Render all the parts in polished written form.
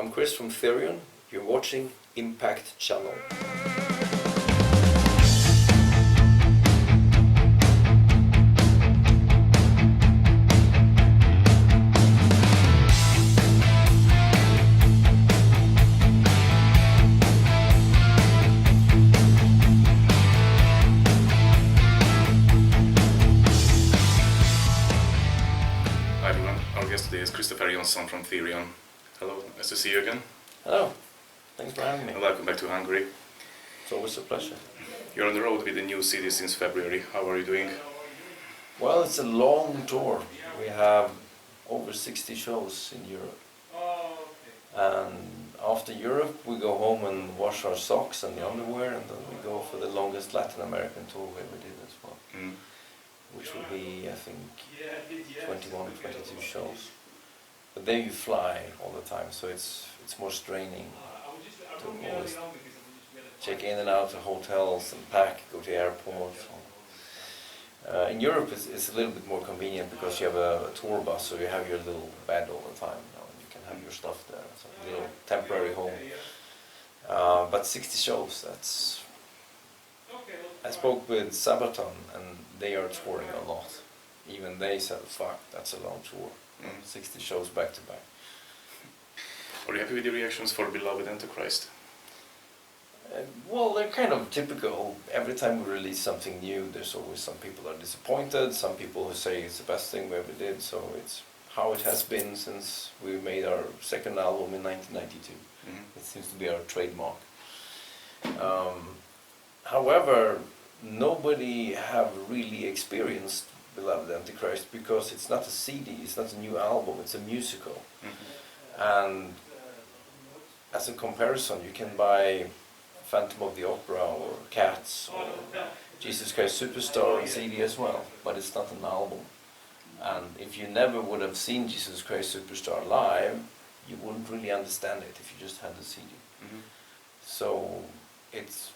I'm Chris from Therion. You're watching Impact Channel. Hi everyone, our guest today is Christofer Johnsson from Therion. Hello, nice to see you again. Hello, thanks for having me. And welcome back to Hungary. It's always a pleasure. You're on the road with a new CD since February. How are you doing? Well, it's a long tour. We have over 60 shows in Europe. And after Europe, we go home and wash our socks and the underwear, and then we go for the longest Latin American tour we ever did as well. Which will be, I think, 21, 22 shows. But there you fly all the time, so it's more straining to always check in and out of hotels and pack, go to airports. In Europe, it's a little bit more convenient because you have a tour bus, so you have your little bed all the time. You know, and you can have your stuff there, so a little temporary home. But 60 shows, that's... I spoke with Sabaton, and they are touring a lot. Even they said, fuck, that's a long tour. 60 shows back to back. Are you happy with the reactions for Beloved Antichrist? Well, they're kind of typical. Every time we release something new, there's always some people that are disappointed, some people who say it's the best thing we ever did, so it's how it has been since we made our second album in 1992. It seems to be our trademark. However, nobody have really experienced Beloved Antichrist because it's not a CD, it's not a new album, it's a musical. And as a comparison, you can buy Phantom of the Opera or Cats or Jesus Christ Superstar on CD as well, but it's not an album. And if you never would have seen Jesus Christ Superstar live, you wouldn't really understand it if you just had the CD. So it's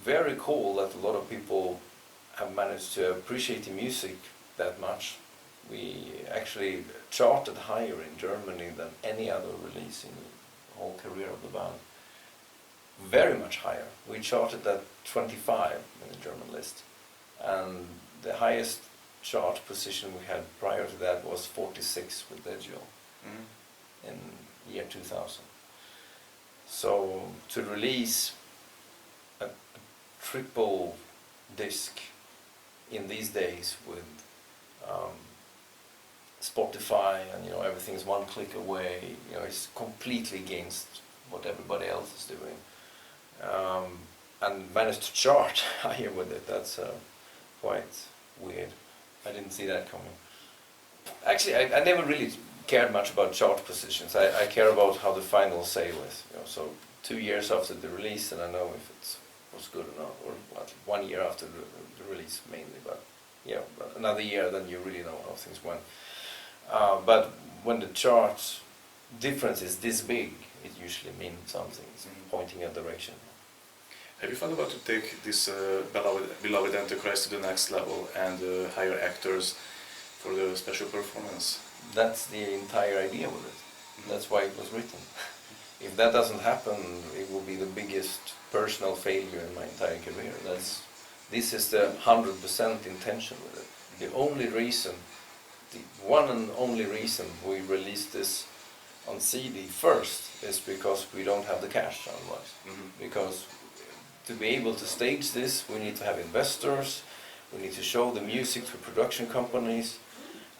very cool that a lot of people have managed to appreciate the music that much. We actually charted higher in Germany than any other release in the whole career of the band. Very much higher. We charted at 25 in the German list. And the highest chart position we had prior to that was 46 with Legio in year 2000. So to release a triple disc in these days with Spotify and everything's one click away, it's completely against what everybody else is doing, and managed to chart higher with it. That's quite weird. I didn't see that coming. Actually, I never really cared much about chart positions. I care about how the final sale is. So 2 years after the release, and I know if it was good or not, or 1 year after the release mainly. But another year, then you really know how things went. But when the chart difference is this big, it usually means something. It's pointing a direction. Have you thought about to take this Beloved Antichrist to the next level and hire actors for the special performance? That's the entire idea with it. That's why it was written. If that doesn't happen, it will be the biggest personal failure in my entire career. This is the 100% intention with it. The only reason, the one and only reason we released this on CD first is because we don't have the cash otherwise. Because to be able to stage this, we need to have investors, we need to show the music to production companies,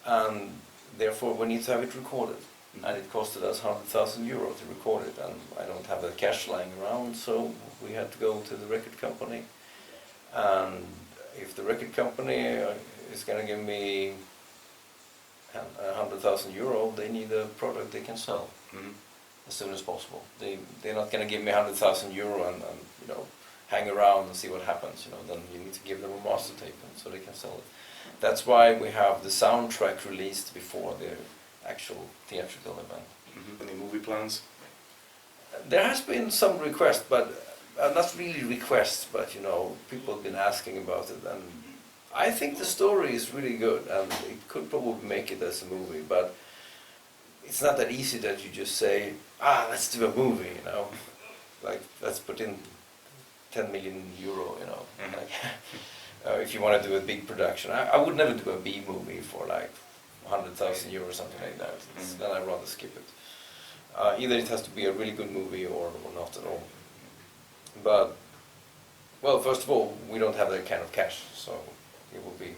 and therefore we need to have it recorded. And it costed us €100,000 to record it, and I don't have the cash lying around, so we had to go to the record company. And if the record company is going to give me €100,000, they need a product they can sell as soon as possible. They're not going to give me €100,000 and hang around and see what happens. Then you need to give them a master tape so they can sell it. That's why we have the soundtrack released before the actual theatrical event. Any movie plans? There has been some requests, but not really requests, but people have been asking about it, and I think the story is really good, and it could probably make it as a movie, but it's not that easy that you just say, let's do a movie, you know, like let's put in 10 million euro, you know, like, if you want to do a big production. I would never do a B movie for like 100,000 euro or something like that. Then I'd rather skip it. Either it has to be a really good movie or not at all. But, well, first of all, we don't have that kind of cash, so it will be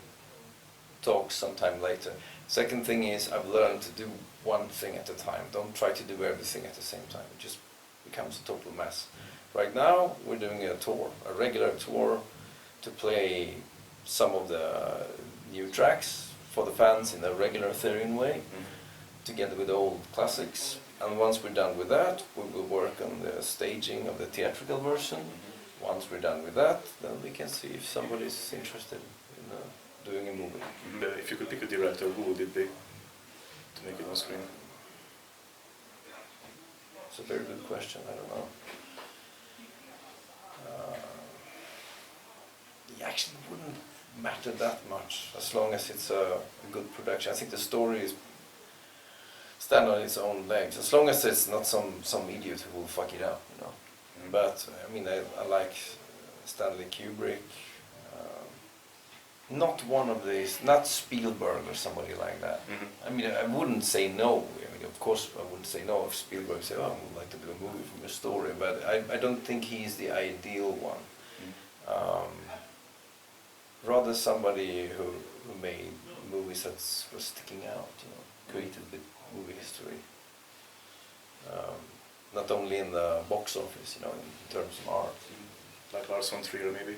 talks sometime later. Second thing is, I've learned to do one thing at a time. Don't try to do everything at the same time. It just becomes a total mess. Right now, we're doing a tour, a regular tour, to play some of the new tracks for the fans in a regular Therion way, together with old classics. And once we're done with that, we will work on the staging of the theatrical version. Once we're done with that, then we can see if somebody's interested in doing a movie. If you could pick a director, who would it be to make it on screen? It's a very good question, I don't know. It actually wouldn't matter that much, as long as it's a good production. I think the story is stand on its own legs, as long as it's not some idiot who will fuck it up, you know. But I mean, I like Stanley Kubrick. Not one of these, not Spielberg or somebody like that. I mean, I wouldn't say no. I mean, of course, I wouldn't say no if Spielberg said, "Oh, I would like to do a movie from your story," but I don't think he's the ideal one. Rather somebody who made movies that were sticking out, you know, created a bit movie history. Not only in the box office, you know, in terms of art. Like Lars von Trier, maybe?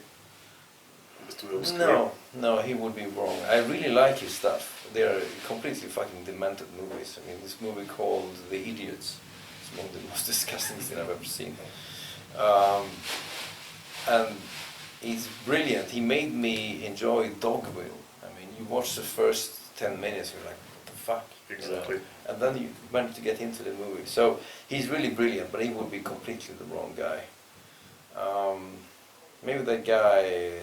No, he would be wrong. I really like his stuff. They're completely fucking demented movies. I mean, this movie called The Idiots, it's one of the most disgusting things I've ever seen. And he's brilliant. He made me enjoy Dogville. I mean, you watch the first 10 minutes, you're like, what the fuck? Exactly. You know? And then you manage to get into the movie. So he's really brilliant, but he would be completely the wrong guy. Maybe that guy,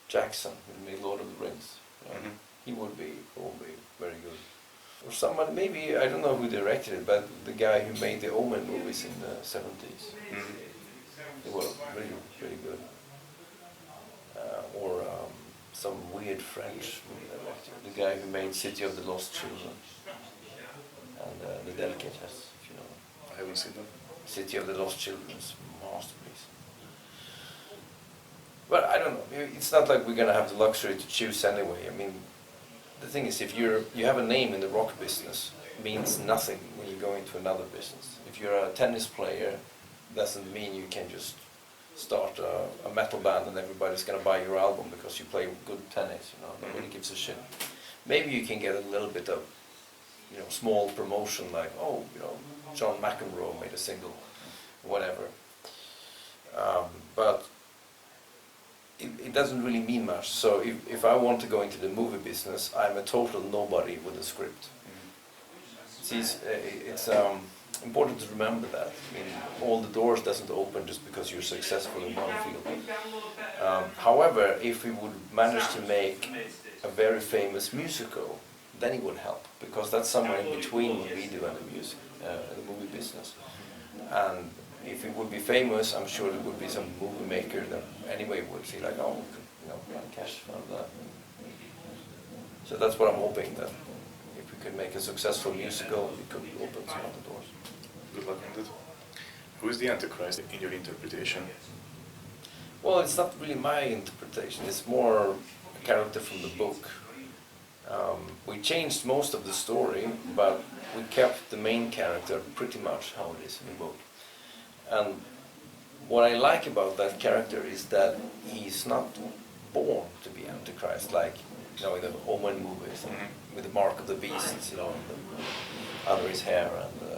Jackson, who made Lord of the Rings. He would be probably very good. Or somebody, maybe, I don't know who directed it, but the guy who made the Omen movies in the 70s. They were really, really good. Or some weird French movie director, the guy who made City of the Lost Children and The Delicatessen, if you know them. I haven't seen them. City of the Lost Children's masterpiece. But I don't know, it's not like we're gonna have the luxury to choose anyway. I mean, the thing is, if you have a name in the rock business, it means nothing when you go into another business. If you're a tennis player, doesn't mean you can just start a metal band and everybody's gonna buy your album because you play good tennis, you know, nobody gives a shit. Maybe you can get a little bit of, you know, small promotion like, oh, you know, John McEnroe made a single, whatever. But it doesn't really mean much. So if I want to go into the movie business, I'm a total nobody with a script. See, it's important to remember that. I mean, all the doors doesn't open just because you're successful in one field. However, if we would manage to make a very famous musical, then it would help, because that's somewhere in between what we do and the music, the movie business. And if it would be famous, I'm sure there would be some movie maker that anyway would see like, oh, we could, you know, run cash from that. So that's what I'm hoping, that if we could make a successful musical, it could open some other doors. Good luck on that. Who is the Antichrist in your interpretation? Well, it's not really my interpretation, it's more a character from the book. We changed most of the story, but we kept the main character pretty much how it is in the book. And what I like about that character is that he's not born to be Antichrist, like, you know, in the Omen movies, with the mark of the beast, you know, under his hair, and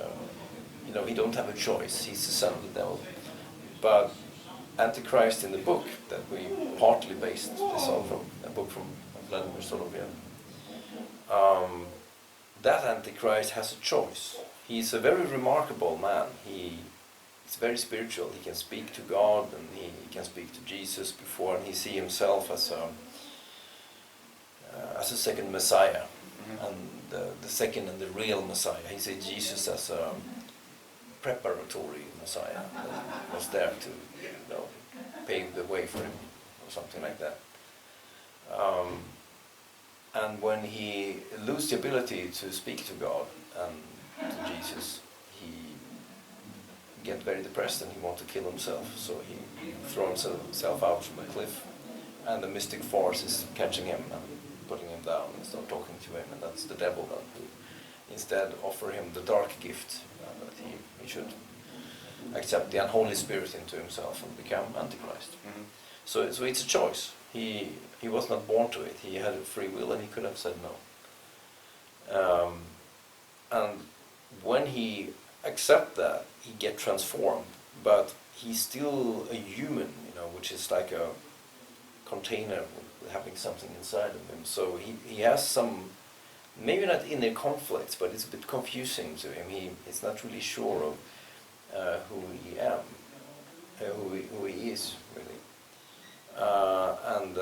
you know, he don't have a choice. He's the son of the devil. But Antichrist in the book that we partly based this on from a book from Vladimir Solovyov, that Antichrist has a choice. He's a very remarkable man. He's very spiritual. He can speak to God, and he can speak to Jesus before, and he sees himself as a second Messiah. And the second and the real Messiah. He said Jesus as a preparatory Messiah that was there to, pave the way for him, or something like that. And when he loses the ability to speak to God and to Jesus, he gets very depressed and he wants to kill himself. So he throws himself out from a cliff, and the mystic force is catching him and putting him down and start talking to him, and that's the devil then, who instead offer him the dark gift that he should accept the unholy spirit into himself and become Antichrist. Mm-hmm. So it's a choice. He was not born to it. He had a free will and he could have said no. And when he accepts that, he gets transformed, but he's still a human, which is like a container with having something inside of him. So he has some, maybe not inner conflicts, but it's a bit confusing to him. He's not really sure of who he is, really. And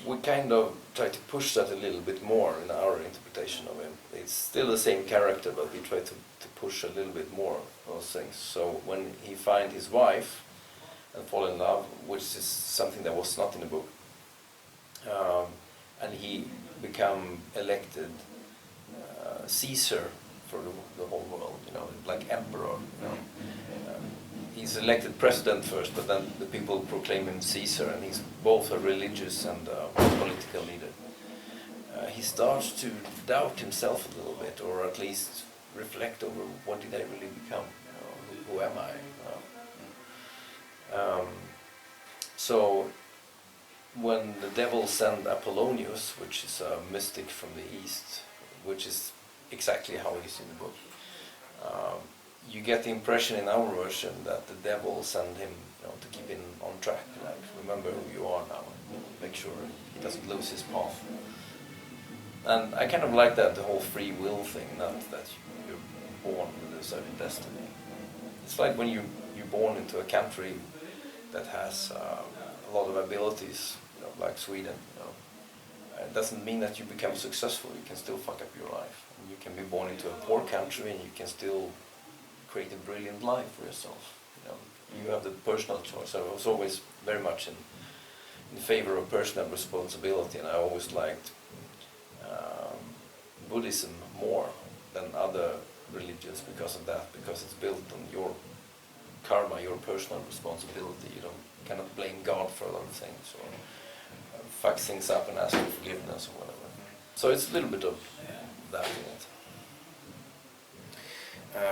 we kind of try to push that a little bit more in our interpretation of him. It's still the same character, but we try to push a little bit more of those things. So when he finds his wife and fall in love, which is something that was not in the book, and he become elected Caesar for the whole world, like emperor. He's elected president first, but then the people proclaim him Caesar, and he's both a religious and political leader. He starts to doubt himself a little bit, or at least reflect over what did I really become? Who am I? So when the devil sent Apollonius, which is a mystic from the east, which is exactly how it is in the book, you get the impression in our version that the devil sent him to keep him on track, like remember who you are now, and make sure he doesn't lose his path. And I kind of like that, the whole free will thing, not that you're born with a certain destiny. It's like when you're born into a country that has a lot of abilities, like Sweden. It doesn't mean that you become successful. You can still fuck up your life. And you can be born into a poor country and you can still create a brilliant life for yourself. You have the personal choice. I was always very much in favor of personal responsibility, and I always liked Buddhism more than other religions because of that, because it's built on your karma, your personal responsibility. You cannot blame God for a lot of things, or fuck things up and ask for forgiveness or whatever. So it's a little bit of that in it.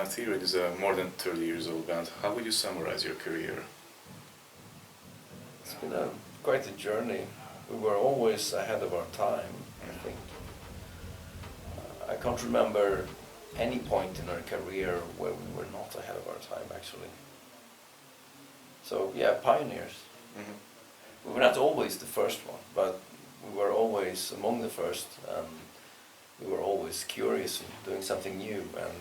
Therion is a more than 30 years old band. How would you summarize your career? It's been quite a journey. We were always ahead of our time, I think. I can't remember any point in our career where we were not ahead of our time, actually. So, yeah, pioneers. Mm-hmm. We were not always the first one, but we were always among the first, and we were always curious and doing something new, and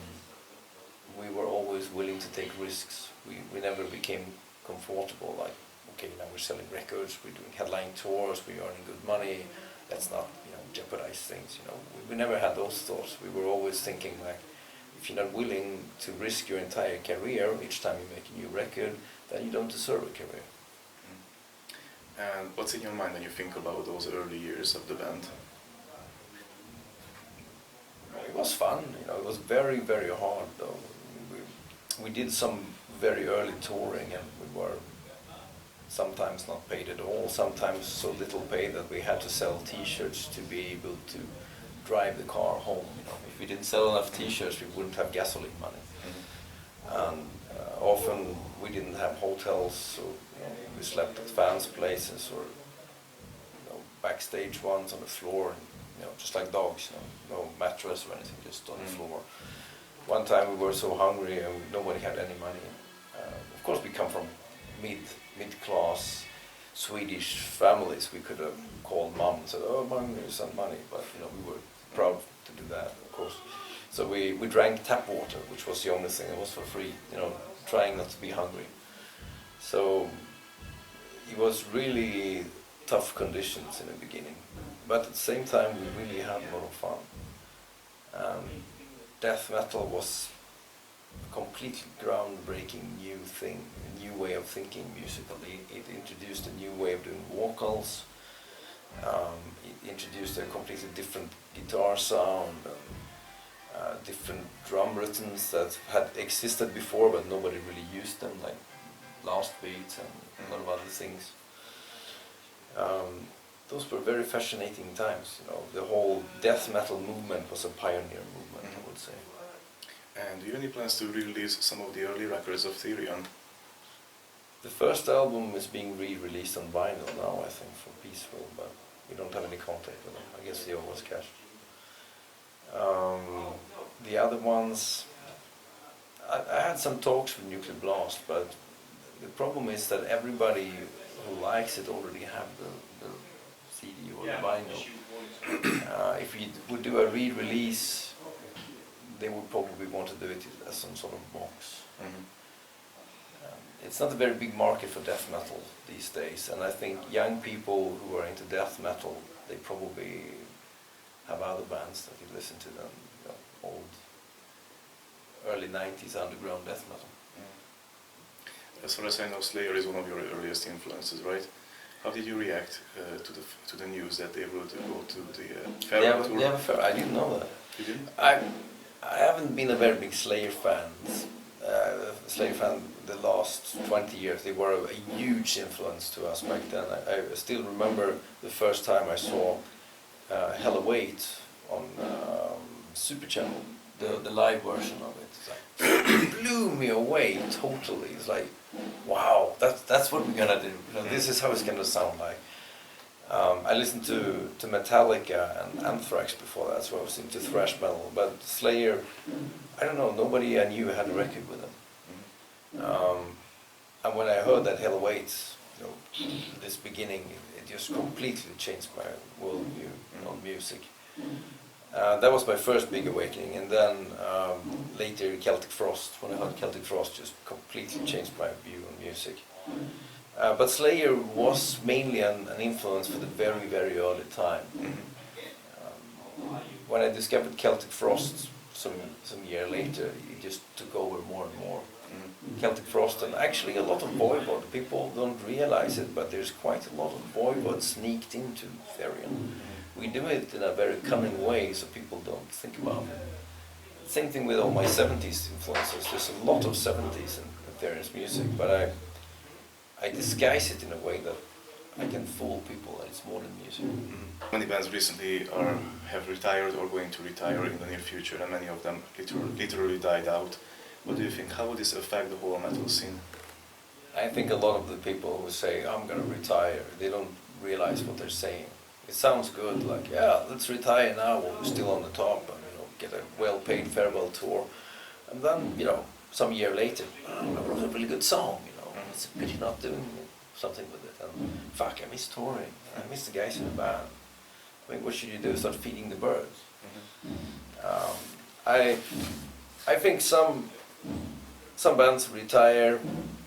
we were always willing to take risks. We never became comfortable, like, okay, now we're selling records, we're doing headline tours, we're earning good money, let's not, jeopardize things, We never had those thoughts. We were always thinking, like, if you're not willing to risk your entire career each time you make a new record, then you don't deserve a career. And what's in your mind when you think about those early years of the band? It was fun, it was very, very hard though. We did some very early touring, and we were sometimes not paid at all, sometimes so little paid that we had to sell t-shirts to be able to drive the car home. If we didn't sell enough t-shirts, we wouldn't have gasoline money. Mm-hmm. And often we didn't have hotels, so we slept at fans' places or backstage ones on the floor, just like dogs, no mattress or anything, just on the floor. One time we were so hungry and nobody had any money. Of course, we come from mid-class Swedish families. We could have called mom and said, "Oh, mom, here's some money," but we were proud to do that, of course. So we drank tap water, which was the only thing that was for free. Trying not to be hungry. So it was really tough conditions in the beginning. but at the same time we really had a lot of fun. Death metal was a completely groundbreaking new thing, a new way of thinking musically. It introduced a new way of doing vocals. It introduced a completely different guitar sound, different drum rhythms that had existed before but nobody really used them, like blast beats and a lot of other things. Those were very fascinating times. You know, the whole death metal movement was a pioneer movement, I would say. And do you have any plans to re-release some of the early records of Therion? The first album is being re-released on vinyl now, I think, for Peaceful, but we don't have any contact with them. I guess they always cashed. The other ones, I had some talks with Nuclear Blast, but the problem is that everybody who likes it already have the CD or the vinyl. If we would do a re-release, they would probably want to do it as some sort of box. It's not a very big market for death metal these days, and I think young people who are into death metal, they probably have other bands that you listen to than old, early 90s underground death metal. As far as I know, Slayer is one of your earliest influences, right? How did you react to the news that they would go to the farewell tour? Yeah, I didn't know that. You didn't? I haven't been a very big Slayer fan. The last 20 years. They were a huge influence to us back then. I still remember the first time I saw Hell Await on Super Channel, the live version of it. It's like, it blew me away totally. It's like, wow, that's what we're gonna do. You know, this is how it's gonna sound like. I listened to Metallica and Anthrax before that, so I was into thrash metal. But Slayer, I don't know, nobody I knew had a record with them. And when I heard that Hell Awaits, you know, this beginning, it just completely changed my worldview on music. That was my first big awakening, and then later Celtic Frost. When I heard Celtic Frost, just completely changed my view on music. But Slayer was mainly an influence for the very, very early time. When I discovered Celtic Frost some year later, it just took over more and more. Celtic Frost, and actually a lot of Voivod. People don't realize it, but there's quite a lot of Voivod sneaked into Therion. We do it in a very cunning way, so people don't think about it. Same thing with all my 70s influences. There's a lot of 70s in Therion's music, but I disguise it in a way that I can fool people that it's modern music. Many bands recently have retired or going to retire in the near future, and many of them literally died out. What do you think? How would this affect the whole metal scene? I think a lot of the people who say, I'm going to retire, they don't realize what they're saying. It sounds good, like, yeah, let's retire now while we're still on the top and, you know, get a well-paid farewell tour. And then, you know, some year later, I wrote a really good song, you know, it's a pity not doing something with it. And fuck, I miss touring, I miss the guys in the band. I mean, what should you do? Start feeding the birds? I think some bands retire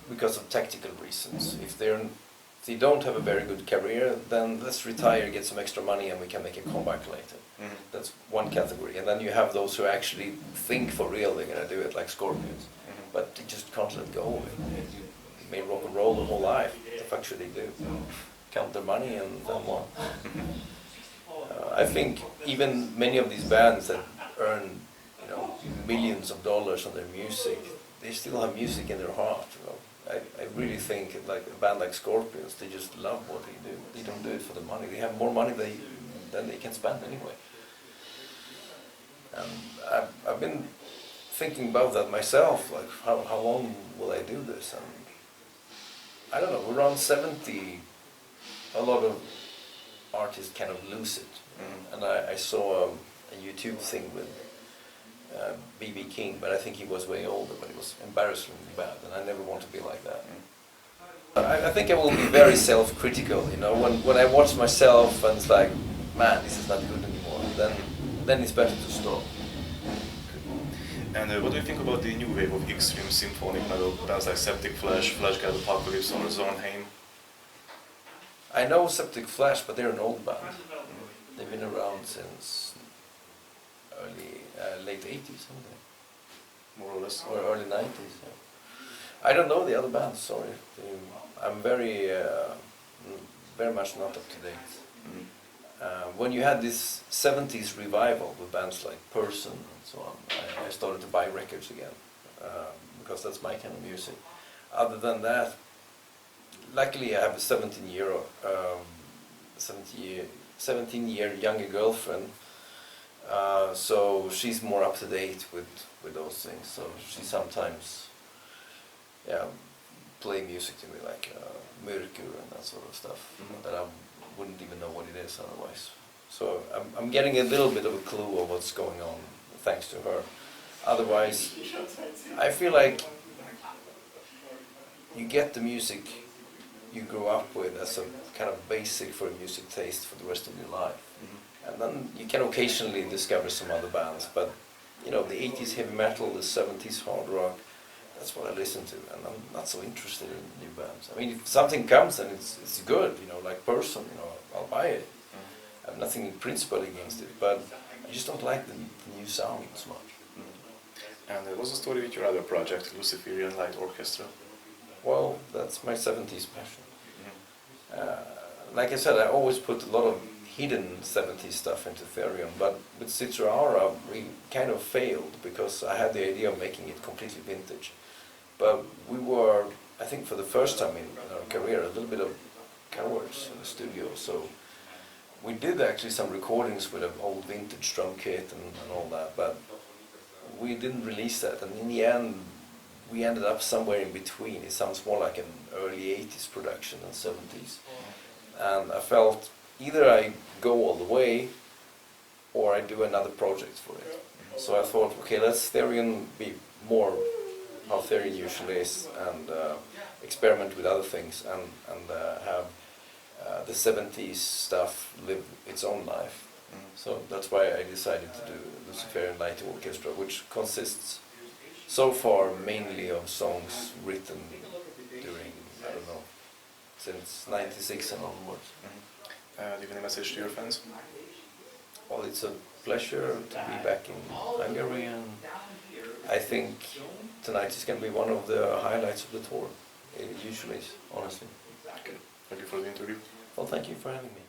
because of tactical reasons. If they don't have a very good career, then let's retire, get some extra money, and we can make a comeback later. That's one category. And then you have those who actually think for real they're going to do it, like Scorpions. But they just can't let go of it. They made rock and roll their whole life. What the fuck should they do? Count their money and then what? I think even many of these bands that earn, you know, millions of dollars on their music, they still have music in their heart. You know? I really think like a band like Scorpions, they just love what they do. They don't do it for the money. They have more money than they can spend anyway. And I've been thinking about that myself, like how long will I do this? And I don't know, around 70, a lot of artists kind of lose it. And I saw a YouTube thing with B.B. King, but I think he was way older, but he was embarrassingly bad, and I never want to be like that. I think I will be very self-critical, you know, when I watch myself and it's like, man, this is not good anymore, then it's better to stop. And what do you think about the new wave of extreme symphonic metal bands like Septic Flesh, Flesh God Apocalypse, or Zornheim? I know Septic Flesh, but they're an old band. They've been around since late 80s, haven't they? More or less. Or early 90s, yeah. I don't know the other bands, sorry. I'm very much not up to date. When you had this 70s revival with bands like Person and so on, I started to buy records again, because that's my kind of music. Other than that, luckily I have a 17-year younger girlfriend, so she's more up to date with those things. So she sometimes, play music to me like Mörkur and that sort of stuff that I wouldn't even know what it is otherwise. So I'm getting a little bit of a clue of what's going on thanks to her. Otherwise, I feel like you get the music you grew up with as a kind of basic for a music taste for the rest of your life. And then you can occasionally discover some other bands, but you know, the 80s heavy metal, the 70s hard rock, that's what I listen to, and I'm not so interested in new bands. I mean, if something comes and it's good, you know, like Person, you know, I'll buy it. I have nothing in principle against it, but I just don't like the new sound so much. And what's the story with your other project, Luciferian Light Orchestra? Well, that's my 70s passion. Like I said, I always put a lot of hidden 70s stuff into Therion, but with Citra Aura we kind of failed because I had the idea of making it completely vintage. But we were, I think for the first time in our career, a little bit of cowards in the studio, so we did actually some recordings with an old vintage drum kit and all that, but we didn't release that, and in the end we ended up somewhere in between. It sounds more like an early 80s production than 70s. And I felt either I go all the way or I do another project for it. So I thought, okay, let's Therion be more how Therion usually is, and experiment with other things, and have the 70s stuff live its own life. So that's why I decided to do Luciferian Light Orchestra, which consists so far mainly of songs written during, I don't know, since 96 and onwards. Do you have any message to your fans? Well, it's a pleasure to be back in Hungary, and I think tonight is going to be one of the highlights of the tour. It usually is, honestly. Okay. Thank you for the interview. Well, thank you for having me.